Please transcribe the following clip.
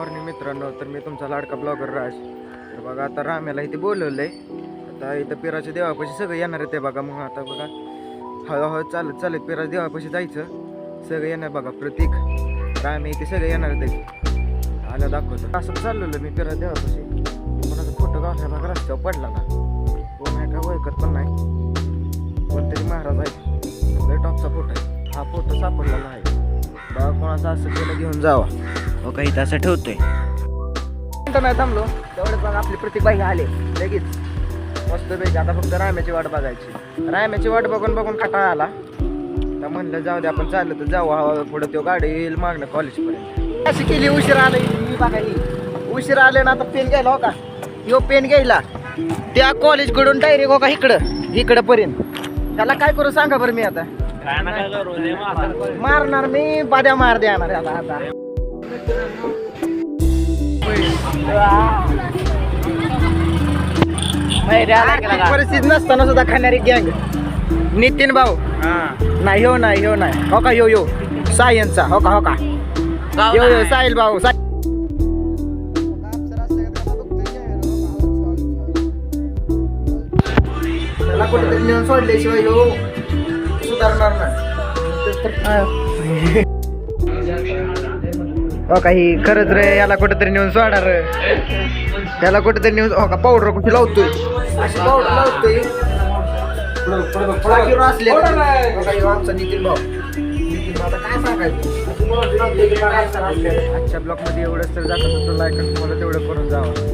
Morning मित्रांनो, तर मी तुमचा लाडका ब्लॉगर राज. तर बघा आता राम्याला इथे बोलवलंय. आता इथं पिराच्या देवापाशी सगळे येणार आहे ते बघा. मग आता बघा हळूहळू चालत चालत पिराच्या देवापाशी जायचं. सगळे येणार बघा, प्रतीक रामे इथे सगळे येणार आहेत. आल्या दाखवतो असं चाललेलं मी पिराच्या देवापाशी. कोणाचा फोटो गावला बघा रस्त्यावर पडला ना. कोण आहे का ओळखत पण नाही. कोणतरी महाराज आहे, लय टॉपचा फोटो आहे. हा फोटो सापडलेला आहे बघा. कोणाचा असं केलं घेऊन जावा. हो काही असं ठेवतोय. नाही थांबलो तेवढेच बघा आपले प्रतीकबाई आले लगेच मस्त पैकी. आता फक्त राम्याची वाट बघायची. राम्याची वाट बघून बघून कंटाळा आला. तर म्हणलं जाऊ दे आपण चाललं तर जाऊ. हवा पुढं तो गाडी येईल मागणं कॉलेजपर्यंत. अशी केली उशीर आले मी बघा. ही उशीर आले ना. आता पेन घ्यायला हो का, यो पेन घ्यायला त्या कॉलेजकडून डायरेक्ट हो का इकडं पर्यंत. त्याला काय करू सांगा बरं मी आता. मारणार मी बाद्या मार देणार आता. परिस्थिती नसताना सुद्धा खाणारी गँग. नितीन भाऊ नाही हो नाही हो का. यो सायन्सचा हो का यो साहिल भाऊ. त्याला कुठेतरी नेऊन सोडल्याशिवाय यो सुधारणार नाही. हो काही खरंच रे. याला कुठेतरी नेऊन सोडणार. त्याला कुठेतरी नेऊन हो का. पावडर कुठे लावतोय, अशी पावडर लावतोय. असले आमचा नितीन भाऊ. आता काय सांगायचं. आजच्या ब्लॉग मध्ये एवढंच तर जातं. लाईक तुम्हाला तेवढं करून जावं.